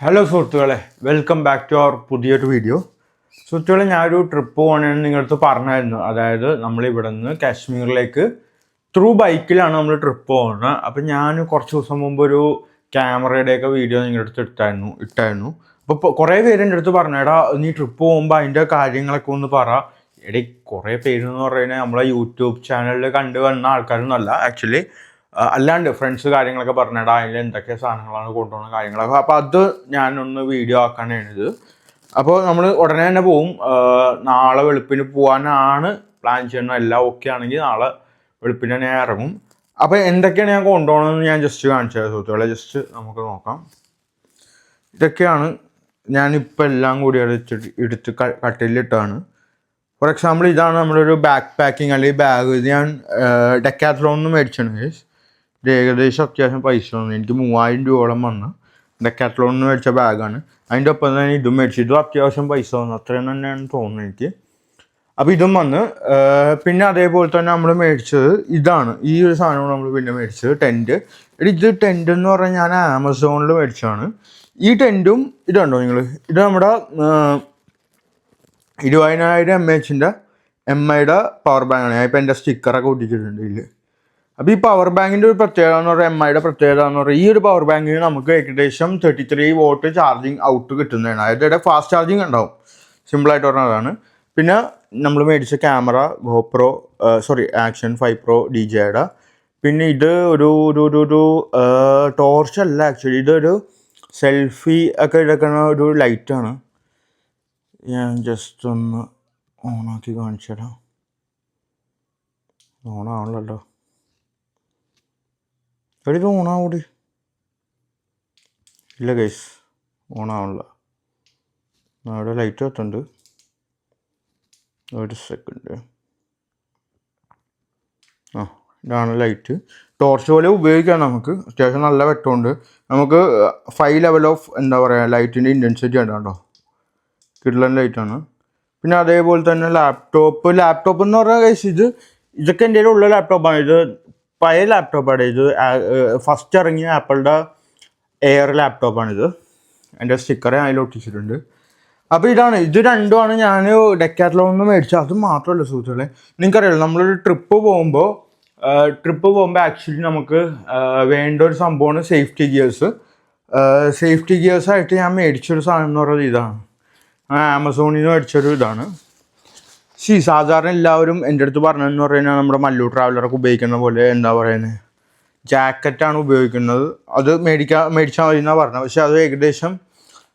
Hello സുഹൃത്തുക്കളെ, welcome back to our പുതിയൊരു video. സുഹൃത്തുക്കളെ, ഞാനൊരു ട്രിപ്പ് പോകണമെന്ന് നിങ്ങളടുത്ത് പറഞ്ഞായിരുന്നു. അതായത് നമ്മളിവിടെ നിന്ന് കാശ്മീരിലേക്ക് ത്രൂ ബൈക്കിലാണ് നമ്മൾ ട്രിപ്പ് പോകുന്നത്. അപ്പം ഞാൻ കുറച്ച് ദിവസം മുമ്പ് ഒരു ക്യാമറയുടെയൊക്കെ വീഡിയോ നിങ്ങളുടെ അടുത്ത് ഇട്ടായിരുന്നു. അപ്പോൾ കുറേ പേര് എൻ്റെ അടുത്ത് പറഞ്ഞു, എടാ നീ ട്രിപ്പ് പോകുമ്പോൾ അതിൻ്റെ കാര്യങ്ങളൊക്കെ ഒന്ന് പറ. എടീ, കുറേ പേരെന്ന് പറയുന്നത് നമ്മളെ യൂട്യൂബ് ചാനലിൽ കണ്ടുവന്ന ആൾക്കാരൊന്നുമല്ല. ആക്ച്വലി അല്ലാണ്ട് ഫ്രണ്ട്സ് കാര്യങ്ങളൊക്കെ പറഞ്ഞിടാ അതിൽ എന്തൊക്കെ സാധനങ്ങളാണ് കൊണ്ടുപോകുന്ന കാര്യങ്ങളൊക്കെ. അപ്പോൾ അത് ഞാനൊന്ന് വീഡിയോ ആക്കാനാണിത്. അപ്പോൾ നമ്മൾ ഉടനെ തന്നെ പോവും. നാളെ വെളുപ്പിന് പോകാനാണ് പ്ലാൻ ചെയ്യുന്നത്. എല്ലാം ഓക്കെ ആണെങ്കിൽ നാളെ വെളുപ്പിന് തന്നെ ഇറങ്ങും. അപ്പോൾ എന്തൊക്കെയാണ് ഞാൻ കൊണ്ടുപോകണമെന്ന് ഞാൻ ജസ്റ്റ് കാണിച്ചത് സുഹൃത്തുക്കളെ. ജസ്റ്റ് നമുക്ക് നോക്കാം. ഇതൊക്കെയാണ് ഞാനിപ്പോൾ എല്ലാം കൂടി എടുത്ത് കട്ടിലിട്ടാണ്. ഫോർ എക്സാമ്പിൾ, ഇതാണ് നമ്മളൊരു ബാക്ക് പാക്കിങ് അല്ലെങ്കിൽ ബാഗ്. ഇത് ഞാൻ ഡെക്കാത്ലോണിൽ മേടിച്ചാണ്. ഇത് ഏകദേശം അത്യാവശ്യം പൈസ വന്നു. എനിക്ക് 3000 രൂപയോളം വന്ന് ഡെക്കാത്ലോണിൽ മേടിച്ച ബാഗാണ്. അതിൻ്റെ ഒപ്പം തന്നെ ഇതും മേടിച്ചു. ഇതും അത്യാവശ്യം പൈസ വന്നു, അത്രയും തന്നെയാണ് തോന്നുന്നത് എനിക്ക്. അപ്പോൾ ഇതും വന്ന്. പിന്നെ അതേപോലെ തന്നെ നമ്മൾ മേടിച്ചത് ഇതാണ്. ഈ ഒരു സാധനമാണ് നമ്മൾ പിന്നെ മേടിച്ചത്, ടെൻറ്റ്. ഇത് ടെൻറ്റ് എന്ന് പറഞ്ഞാൽ ഞാൻ ആമസോണിൽ മേടിച്ചതാണ്. ഈ ടെൻറ്റും ഇതുണ്ടോ നിങ്ങൾ, ഇത് നമ്മുടെ 20000 mAh പവർ ബാങ്കാണ്. ഞാൻ ഇപ്പോൾ എൻ്റെ സ്റ്റിക്കറൊക്കെ ഒട്ടിച്ചിട്ടുണ്ട് ഇതിൽ. അപ്പോൾ ഈ പവർ ബാങ്കിൻ്റെ ഒരു പ്രത്യേകത എന്ന് പറയുക, MIയുടെ പ്രത്യേകത എന്ന് പറയുക, ഈ ഒരു പവർ ബാങ്കിന് നമുക്ക് ഏകദേശം 33 വോൾട്ട് ചാർജിങ് ഔട്ട് കിട്ടുന്നതാണ്. അതായത് ഫാസ്റ്റ് ചാർജിങ് ഉണ്ടാവും. സിമ്പിളായിട്ട് പറഞ്ഞതാണ്. പിന്നെ നമ്മൾ മേടിച്ച ക്യാമറ ആക്ഷൻ 5 Pro DJIയുടെ. പിന്നെ ഇത് ഒരു ടോർച്ചല്ല, ആക്ച്വലി ഇതൊരു സെൽഫി ഒക്കെ എടുക്കുന്ന ഒരു ലൈറ്റാണ്. ഞാൻ ജസ്റ്റ് ഒന്ന് ഓണാക്കി കാണിച്ചു തരാം. ഓണാവണല്ലോ. ഇത് ഓണാവൂടി ഇല്ല ഗൈസ്, ഓണാവണില്ല. അവിടെ ലൈറ്റ് കത്തുണ്ട്. ഒരു സെക്കൻഡ്. ഇതാണ് ലൈറ്റ്. ടോർച്ച് പോലെ ഉപയോഗിക്കാം നമുക്ക്. അത്യാവശ്യം നല്ല വെട്ടമുണ്ട്. നമുക്ക് 5 ലെവൽ ഓഫ് എന്താ പറയുക ലൈറ്റിൻ്റെ ഇൻറ്റൻസിറ്റി ഉണ്ടോ, കിഡ്ലൻ ലൈറ്റാണ്. പിന്നെ അതേപോലെ തന്നെ ലാപ്ടോപ്പ് എന്ന് പറഞ്ഞാൽ ഗൈസ്, ഇതൊക്കെ എൻ്റെ ഉള്ള ലാപ്ടോപ്പാണ്. ഇത് പഴയ ലാപ്ടോപ്പാണ്. ഇത് ഫസ്റ്റ് ഇറങ്ങിയ ആപ്പിളുടെ എയർ ലാപ്ടോപ്പാണിത്. എൻ്റെ സ്റ്റിക്കറെ അതിൽ ഒട്ടിച്ചിട്ടുണ്ട്. അപ്പോൾ ഇത് രണ്ടുമാണ് ഞാൻ ഡെക്കാത്ലോണിൽ നിന്ന് മേടിച്ചത്. അത് മാത്രമല്ല സുഹൃത്തുക്കളെ, നിങ്ങൾക്കറിയാലോ നമ്മളൊരു ട്രിപ്പ് പോകുമ്പോൾ ആക്ച്വലി നമുക്ക് വേണ്ട ഒരു സംഭവമാണ് സേഫ്റ്റി ഗിയേഴ്സായിട്ട് ഞാൻ മേടിച്ചൊരു സാധനം എന്ന് പറയുന്നത് ഇതാണ്. ആമസോണിൽ നിന്ന് മേടിച്ചൊരു ഇതാണ്. സാധാരണ എല്ലാവരും എൻ്റെ അടുത്ത് പറഞ്ഞതെന്ന് പറയുന്നത് നമ്മുടെ മല്ലു ട്രാവലറൊക്കെ ഉപയോഗിക്കുന്ന പോലെ എന്താ പറയുന്നത് ജാക്കറ്റാണ് ഉപയോഗിക്കുന്നത്. അത് മേടിച്ചാൽ മതി എന്നാണ് പറഞ്ഞത്. പക്ഷേ അത് ഏകദേശം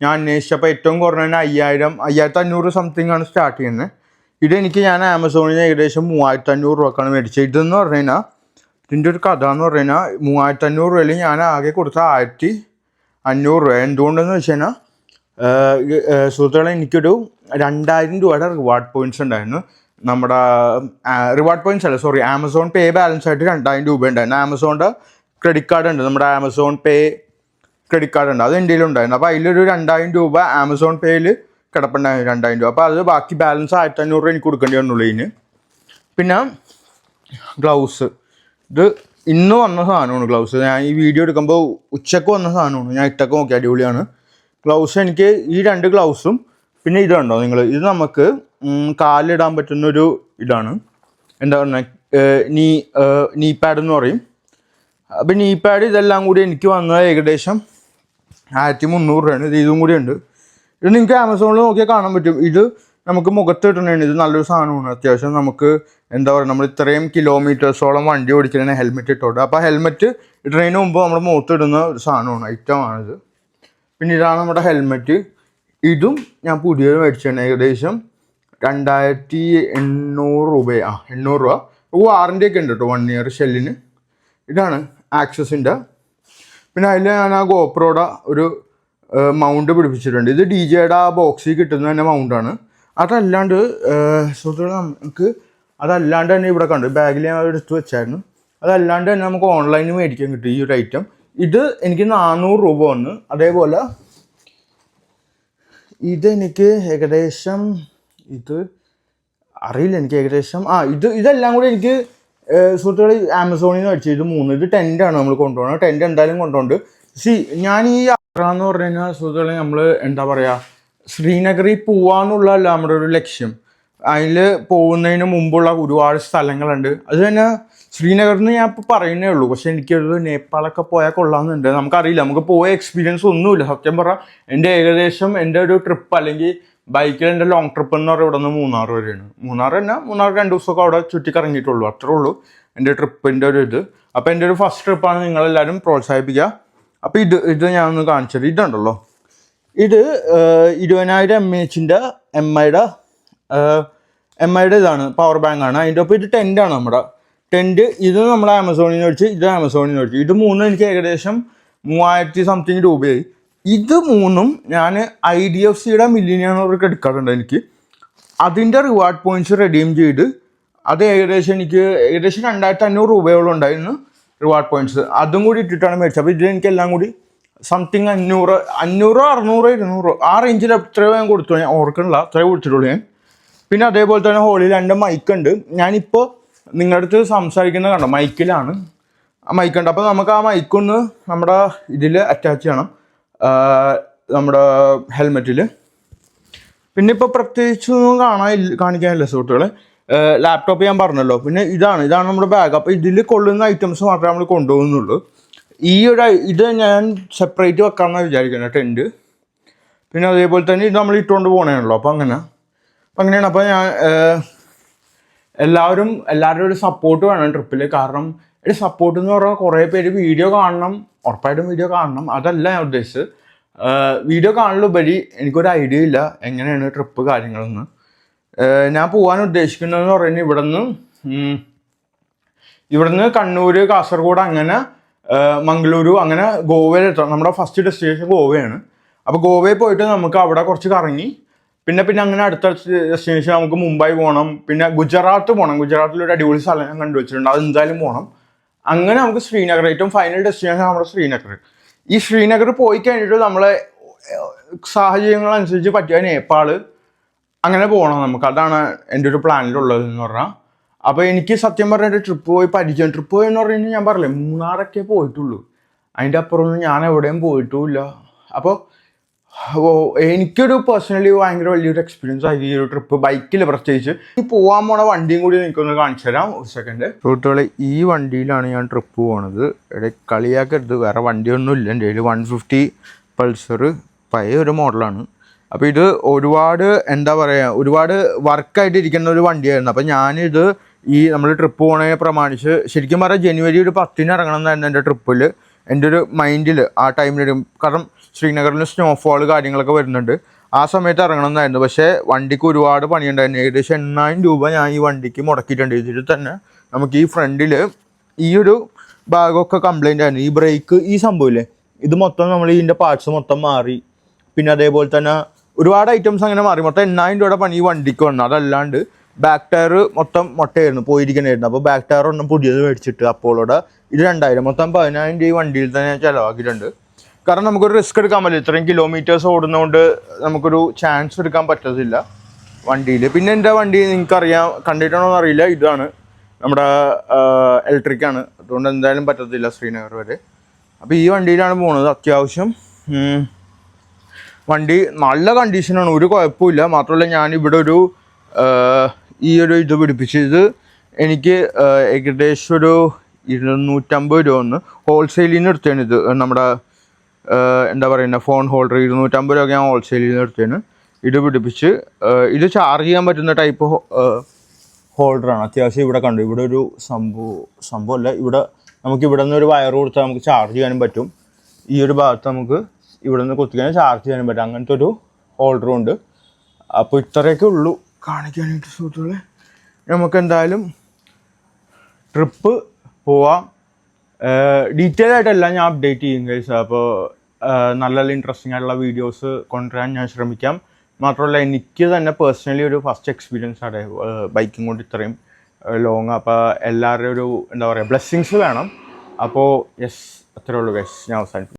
ഞാൻ അന്വേഷിച്ചപ്പോൾ ഏറ്റവും കുറഞ്ഞ 5500 സംതിങ് ആണ് സ്റ്റാർട്ട് ചെയ്യുന്നത്. ഞാൻ ആമസോണിൽ നിന്ന് ഏകദേശം 3500 രൂപക്കാണ് മേടിച്ചത്. ഇതെന്ന് പറഞ്ഞു കഴിഞ്ഞാൽ ഇതിൻ്റെ ഒരു കഥ എന്ന് പറഞ്ഞു കഴിഞ്ഞാൽ 3500 രൂപയിൽ ഞാൻ ആകെ കൊടുത്ത 1500 രൂപ. എന്തുകൊണ്ടെന്ന് വെച്ച് കഴിഞ്ഞാൽ സുഹൃത്തുക്കളെ, എനിക്കൊരു 2000 രൂപയുടെ റിവാർഡ് പോയിൻറ്റ്സ് ഉണ്ടായിരുന്നു. നമ്മുടെ റിവാർഡ് പോയിൻറ്റ്സ് അല്ല, സോറി, ആമസോൺ പേ ബാലൻസ് ആയിട്ട് 2000 രൂപ ഉണ്ടായിരുന്നു. ആമസോണിൻ്റെ ക്രെഡിറ്റ് കാർഡ് ഉണ്ട്, നമ്മുടെ ആമസോൺ പേ ക്രെഡിറ്റ് കാർഡ് ഉണ്ട്. അത് എൻ്റെ കയ്യിലുണ്ടായിരുന്നു. അപ്പോൾ അതിലൊരു 2000 രൂപ ആമസോൺ പേയിൽ കിടപ്പുണ്ടായിരുന്നു, 2000 രൂപ. അപ്പോൾ അത് ബാക്കി ബാലൻസ് 1500 രൂപ എനിക്ക് കൊടുക്കേണ്ടി വന്നുള്ളൂ ഇതിന്. പിന്നെ ഗ്ലൗസ്, ഇത് ഇന്ന് വന്ന സാധനമാണ് ഗ്ലൗസ്. ഞാൻ ഈ വീഡിയോ എടുക്കുമ്പോൾ ഉച്ചക്ക് വന്ന സാധനമാണ്. ഞാൻ ഇട്ടൊക്കെ നോക്കി, അടിപൊളിയാണ് ഗ്ലൗസ്. എനിക്ക് ഈ 2 ഗ്ലൗസും പിന്നെ ഇതുണ്ടോ നിങ്ങൾ, ഇത് നമുക്ക് കാലിടാൻ പറ്റുന്നൊരു ഇതാണ്. എന്താ പറയുക, നീ പാഡ് എന്ന് പറയും. അപ്പം നീ പാഡ് ഇതെല്ലാം കൂടി എനിക്ക് വന്നത് ഏകദേശം 1300 രൂപയാണ്. ഇതും കൂടി ഉണ്ട്. ഇത് നിങ്ങൾക്ക് ആമസോണിൽ നോക്കിയാൽ കാണാൻ പറ്റും. ഇത് നമുക്ക് മുഖത്ത് ഇടണതാണ്. ഇത് നല്ലൊരു സാധനമാണ്. അത്യാവശ്യം നമുക്ക് എന്താ പറയുക, നമ്മൾ ഇത്രയും കിലോമീറ്റേഴ്സോളം വണ്ടി ഓടിക്കുന്നതിന് ഹെൽമെറ്റ് ഇട്ടോട്ട്. അപ്പോൾ ഹെൽമെറ്റ് ഇടുന്നതിന് മുമ്പ് നമ്മൾ മുഖത്തിടുന്ന ഒരു സാധനമാണ്, ഐറ്റമാണിത്. പിന്നെ ഇതാണ് നമ്മുടെ ഹെൽമെറ്റ്. ഇതും ഞാൻ പുതിയത് മേടിച്ചാണ്. ഏകദേശം 2800 രൂപ. 800 രൂപ. വാറൻറ്റിയൊക്കെ ഉണ്ട് കേട്ടോ, 1 ഇയർ ഷെല്ലിന്. ഇതാണ് ആക്സസിൻ്റെ. പിന്നെ അതിൽ ഞാൻ ആ ഗോപ്രോയുടെ ഒരു മൗണ്ട് പിടിപ്പിച്ചിട്ടുണ്ട്. ഇത് DJIയുടെ ആ ബോക്സിൽ കിട്ടുന്ന തന്നെ മൗണ്ടാണ്. അതല്ലാണ്ട് സുഹൃത്തുക്കളെ, നമുക്ക് അതല്ലാണ്ട് തന്നെ ഇവിടെ കണ്ടു ബാഗിൽ ഞാൻ എടുത്ത് വെച്ചായിരുന്നു. അതല്ലാണ്ട് തന്നെ നമുക്ക് ഓൺലൈനിൽ മേടിക്കാൻ കിട്ടും ഈ ഒരു ഐറ്റം. ഇത് എനിക്ക് 400 രൂപ വന്നു. അതേപോലെ ഇതെനിക്ക് ഏകദേശം അറിയില്ല, എനിക്ക് ഏകദേശം ഇതെല്ലാം കൂടി എനിക്ക് സുഹൃത്തുക്കളെ ആമസോണിൽ നിന്ന് മേടിച്ചു. ഇത് 3. ഇത് ടെൻറ്റാണ് നമ്മൾ കൊണ്ടുപോകണം. ടെൻറ്റ് എന്തായാലും കൊണ്ടുപോകുന്നുണ്ട്. ഞാൻ ഈ എന്ന് പറഞ്ഞു കഴിഞ്ഞാൽ സുഹൃത്തുക്കളെ നമ്മൾ എന്താ പറയുക, ശ്രീനഗറിൽ പോവാന്നുള്ളതല്ല നമ്മുടെ ഒരു ലക്ഷ്യം. അതിൽ പോകുന്നതിന് മുമ്പുള്ള ഒരുപാട് സ്ഥലങ്ങളുണ്ട്. അത് തന്നെ ശ്രീനഗറിൽ നിന്ന് ഞാൻ ഇപ്പോൾ പറയുന്നേ ഉള്ളൂ. പക്ഷെ എനിക്കൊരു നേപ്പാളൊക്കെ പോയാൽ കൊള്ളാമെന്നുണ്ട്. നമുക്കറിയില്ല, നമുക്ക് പോയ എക്സ്പീരിയൻസ് ഒന്നുമില്ല സത്യം പറഞ്ഞാൽ. എൻ്റെ ഒരു ട്രിപ്പ് അല്ലെങ്കിൽ ബൈക്കിൽ എൻ്റെ ലോങ് ട്രിപ്പ് എന്ന് പറയുന്നത് ഇവിടെ നിന്ന് മൂന്നാർ വരെയാണ്. മൂന്നാർ 2 ദിവസമൊക്കെ അവിടെ ചുറ്റിക്കറങ്ങിയിട്ടുള്ളൂ, അത്രേ ഉള്ളൂ എൻ്റെ ട്രിപ്പിൻ്റെ ഒരു ഇത്. അപ്പോൾ എൻ്റെ ഒരു ഫസ്റ്റ് ട്രിപ്പാണ്, നിങ്ങളെല്ലാവരും പ്രോത്സാഹിപ്പിക്കുക. അപ്പോൾ ഇത് ഞാനൊന്ന് കാണിച്ചത്. ഇതുണ്ടല്ലോ, ഇത് 20,000 mAh ഇതാണ്, പവർ ബാങ്കാണ്. അതിൻ്റെ ഒപ്പം ഇത് ടെൻ്റാണ്. നമ്മുടെ ടെൻറ്റ് ഇത് നമ്മൾ ആമസോണിൽ നിന്ന് മേടിച്ച്, ഇത് ആമസോണിൽ നിന്ന് മേടിച്ചു. ഇത് മൂന്നും എനിക്ക് ഏകദേശം 3000 സംതിങ് രൂപയായി. ഇത് മൂന്നും ഞാൻ IDFCയുടെ മില്ലിയനിയർ ക്രെഡിറ്റ് കാർഡ് ഉണ്ട് എനിക്ക്. അതിൻ്റെ റിവാർഡ് പോയിൻറ്റ്സ് റെഡീം ചെയ്ത് അത് ഏകദേശം 2,500 രൂപയോളം ഉണ്ടായിരുന്നു റിവാർഡ് പോയിൻറ്റ്സ്. അതും കൂടി ഇട്ടിട്ടാണ് മേടിച്ചത്. അപ്പോൾ ഇതിൽ എനിക്ക് എല്ലാം കൂടി സംതിങ് 500, 600, 200 ആ റേഞ്ചിൽ എത്രയോ ഞാൻ കൊടുത്തു. ഞാൻ ഓർക്കണില്ല, അത്രയോ കൊടുത്തിട്ടുള്ളൂ ഞാൻ. പിന്നെ അതേപോലെ തന്നെ ഹോളിൽ 2 മൈക്കുണ്ട്. ഞാനിപ്പോൾ നിങ്ങളുടെ അടുത്ത് സംസാരിക്കുന്നത് കണ്ടോ, മൈക്കിലാണ്. ആ മൈക്കുണ്ട്. അപ്പോൾ നമുക്ക് ആ മൈക്കൊന്ന് നമ്മുടെ ഇതിൽ അറ്റാച്ച് ചെയ്യണം, നമ്മുടെ ഹെൽമെറ്റിൽ. പിന്നെ ഇപ്പോൾ പ്രത്യേകിച്ചൊന്നും കാണിക്കാനില്ല സുഹൃത്തുക്കളെ. ലാപ്ടോപ്പ് ഞാൻ പറഞ്ഞല്ലോ. പിന്നെ ഇതാണ് നമ്മുടെ ബാഗ്. അപ്പോൾ ഇതിൽ കൊള്ളുന്ന ഐറ്റംസ് മാത്രമേ നമ്മൾ കൊണ്ടുപോകുന്നുള്ളൂ. ഇത് ഞാൻ സെപ്പറേറ്റ് വെക്കാമെന്നാണ് വിചാരിക്കുന്നത്, ടെൻറ്റ്. പിന്നെ അതേപോലെ തന്നെ ഇത് നമ്മൾ ഇട്ടുകൊണ്ട് പോകണേണല്ലോ. അപ്പോൾ അങ്ങനെയാണ്. അപ്പോൾ ഞാൻ എല്ലാവരുടെ ഒരു സപ്പോർട്ട് വേണം ട്രിപ്പിൽ. കാരണം ഒരു സപ്പോർട്ട് എന്ന് പറഞ്ഞാൽ കുറേ പേര് വീഡിയോ കാണണം, ഉറപ്പായിട്ടും വീഡിയോ കാണണം, അതല്ല ഞാൻ ഉദ്ദേശിച്ചത്. വീഡിയോ കാണലുപരി എനിക്കൊരു ഐഡിയ ഇല്ല എങ്ങനെയാണ് ട്രിപ്പ് കാര്യങ്ങളെന്ന്. ഞാൻ പോകാൻ ഉദ്ദേശിക്കുന്നതെന്ന് പറയുന്നത് ഇവിടുന്ന് കണ്ണൂർ, കാസർഗോഡ്, അങ്ങനെ മംഗളൂരു, അങ്ങനെ ഗോവയിലെത്താം. നമ്മുടെ ഫസ്റ്റ് ഡെസ്റ്റിനേഷൻ ഗോവയാണ്. അപ്പോൾ ഗോവയിൽ പോയിട്ട് നമുക്ക് അവിടെ കുറച്ച് കറങ്ങി പിന്നെ അങ്ങനെ അടുത്ത ഡെസ്റ്റിനേഷൻ നമുക്ക് മുംബൈ പോകണം, പിന്നെ ഗുജറാത്ത് പോകണം. ഗുജറാത്തിലൊരു അടിപൊളി സ്ഥലം ഞാൻ കണ്ടുവച്ചിട്ടുണ്ട്, അത് എന്തായാലും പോകണം. അങ്ങനെ നമുക്ക് ശ്രീനഗർ, ഏറ്റവും ഫൈനൽ ഡെസ്റ്റിനേഷൻ നമ്മുടെ ശ്രീനഗർ. ഈ ശ്രീനഗർ പോയി കഴിഞ്ഞിട്ട് നമ്മളെ സാഹചര്യങ്ങളനുസരിച്ച് പറ്റിയ നേപ്പാൾ അങ്ങനെ പോകണം നമുക്ക്. അതാണ് എൻ്റെ ഒരു പ്ലാനിലുള്ളതെന്ന് പറഞ്ഞാൽ. അപ്പോൾ എനിക്ക് സത്യം പറഞ്ഞിട്ട് ട്രിപ്പ് പോയി എന്ന് പറഞ്ഞു ഞാൻ പറഞ്ഞില്ലേ, മൂന്നാറൊക്കെ പോയിട്ടുള്ളൂ. അതിൻ്റെ അപ്പുറമൊന്നും ഞാൻ എവിടെയും പോയിട്ടുമില്ല. അപ്പോൾ എനിക്കൊരു പേഴ്സണലി ഭയങ്കര വലിയൊരു എക്സ്പീരിയൻസ് ആയി ഈ ഒരു ട്രിപ്പ്, ബൈക്കിൽ പ്രത്യേകിച്ച്. ഈ പോകാൻ പോണ വണ്ടിയും കൂടി എനിക്കൊന്ന് കാണിച്ചു തരാം, ഒരു സെക്കൻഡ്. സുഹൃത്തുക്കളെ, ഈ വണ്ടിയിലാണ് ഞാൻ ട്രിപ്പ് പോണത്. കളിയാക്കരുത്, വേറെ വണ്ടിയൊന്നും ഇല്ല എൻ്റെ കയ്യിൽ. 150 പൾസർ പഴയ ഒരു മോഡലാണ്. അപ്പോൾ ഇത് ഒരുപാട് ഒരുപാട് വർക്കായിട്ട് ഇരിക്കുന്ന ഒരു വണ്ടിയായിരുന്നു. അപ്പോൾ ഞാനിത് നമ്മൾ ട്രിപ്പ് പോകണതിനെ പ്രമാണിച്ച് ശരിക്കും പറഞ്ഞാൽ ജനുവരി 10 ഇറങ്ങണം എന്നായിരുന്നു എൻ്റെ ട്രിപ്പിൽ, എൻ്റെ ഒരു മൈൻഡിൽ ആ ടൈമിൽ. കാരണം ശ്രീനഗറിൽ സ്നോഫോൾ കാര്യങ്ങളൊക്കെ വരുന്നുണ്ട്, ആ സമയത്ത് ഇറങ്ങണം എന്നായിരുന്നു. പക്ഷേ വണ്ടിക്ക് ഒരുപാട് പണിയുണ്ടായിരുന്നു. ഏകദേശം 8,000 രൂപ ഞാൻ ഈ വണ്ടിക്ക് മുടക്കിയിട്ടുണ്ട്. ഇതിൽ തന്നെ നമുക്ക് ഈ ഫ്രണ്ടിൽ ഈ ഒരു ഭാഗമൊക്കെ കംപ്ലൈൻ്റ് ആയിരുന്നു. ഈ ബ്രേക്ക്, ഈ സംഭവമില്ലേ, ഇത് മൊത്തം നമ്മൾ ഇതിൻ്റെ പാർട്സ് മൊത്തം മാറി. പിന്നെ അതേപോലെ തന്നെ ഒരുപാട് ഐറ്റംസ് അങ്ങനെ മാറി. മൊത്തം 8,000 രൂപയുടെ പണി ഈ വണ്ടിക്ക് വന്നു. അതല്ലാണ്ട് ബാക്ക് ടയർ മൊത്തം മൊട്ടയായിരുന്നു, പോയിരിക്കണായിരുന്നു. അപ്പോൾ ബാക്ക് ടയർ ഒന്നും പുതിയത് മേടിച്ചിട്ട് അപ്പോളോടെ ഇത് 2,000, മൊത്തം 10,000 രൂപ ഈ വണ്ടിയിൽ തന്നെ ഞാൻ ചിലവാക്കിയിട്ടുണ്ട്. കാരണം നമുക്കൊരു റിസ്ക് എടുക്കാൻ പറ്റില്ല, ഇത്രയും കിലോമീറ്റേഴ്സ് ഓടുന്നതുകൊണ്ട് നമുക്കൊരു ചാൻസ് എടുക്കാൻ പറ്റത്തില്ല വണ്ടിയിൽ. പിന്നെ എൻ്റെ വണ്ടി നിങ്ങൾക്കറിയാം, കണ്ടിട്ടാണോ എന്നറിയില്ല, ഇതാണ് നമ്മുടെ ഇലക്ട്രിക്കാണ്. അതുകൊണ്ട് എന്തായാലും പറ്റത്തില്ല ശ്രീനഗർ വരെ. അപ്പോൾ ഈ വണ്ടിയിലാണ് പോകുന്നത്. അത്യാവശ്യം വണ്ടി നല്ല കണ്ടീഷനാണ്, ഒരു കുഴപ്പമില്ല. മാത്രമല്ല ഞാനിവിടെ ഈ ഒരു ഇത് പിടിപ്പിച്ച്, ഇത് എനിക്ക് ഏകദേശം ഒരു 250 രൂപ ഒന്ന് ഹോൾസെയിലിൽ നിന്ന് എടുത്തതാണ്. ഇത് നമ്മുടെ ഫോൺ ഹോൾഡർ 250 രൂപ ഞാൻ ഹോൾസെയിലിൽ നിന്ന് എടുത്തതാണ്. ഇത് പിടിപ്പിച്ച് ഇത് ചാർജ് ചെയ്യാൻ പറ്റുന്ന ടൈപ്പ് ഹോൾഡറാണ്. അത്യാവശ്യം ഇവിടെ കണ്ടു, ഇവിടെ ഒരു സംഭവമല്ല, നമുക്ക് ഇവിടെ നിന്ന് ഒരു വയർ കൊടുത്താൽ നമുക്ക് ചാർജ് ചെയ്യാനും പറ്റും. ഈ ഒരു ഭാഗത്ത് നമുക്ക് ഇവിടെ നിന്ന് കുത്തിക്കാൻ ചാർജ് ചെയ്യാനും പറ്റും. അങ്ങനത്തെ ഒരു ഹോൾഡറും ഉണ്ട്. അപ്പോൾ ഇത്രയൊക്കെ ഉള്ളൂ കാണിക്കാനായിട്ട് സുഹൃത്തുക്കളെ. നമുക്ക് എന്തായാലും ട്രിപ്പ് പോവാം. ഡീറ്റെയിൽ ആയിട്ടെല്ലാം ഞാൻ അപ്ഡേറ്റ് ചെയ്യും ഗൈസ്. അപ്പോൾ നല്ല ഇൻട്രസ്റ്റിംഗ് ആയിട്ടുള്ള വീഡിയോസ് കൊണ്ടുവരാൻ ഞാൻ ശ്രമിക്കാം. മാത്രമല്ല എനിക്ക് തന്നെ പേഴ്സണലി ഒരു ഫസ്റ്റ് എക്സ്പീരിയൻസ് ആണ് ബൈക്കിംഗ് കൊണ്ട് ഇത്രയും ലോങ്. അപ്പോൾ എല്ലാവരുടെയും ഒരു ബ്ലെസ്സിങ്സ് വേണം. അപ്പോൾ യെസ്, അത്രേ ഉള്ളൂ ഗൈസ്, ഞാൻ അവസാനിപ്പിക്കും.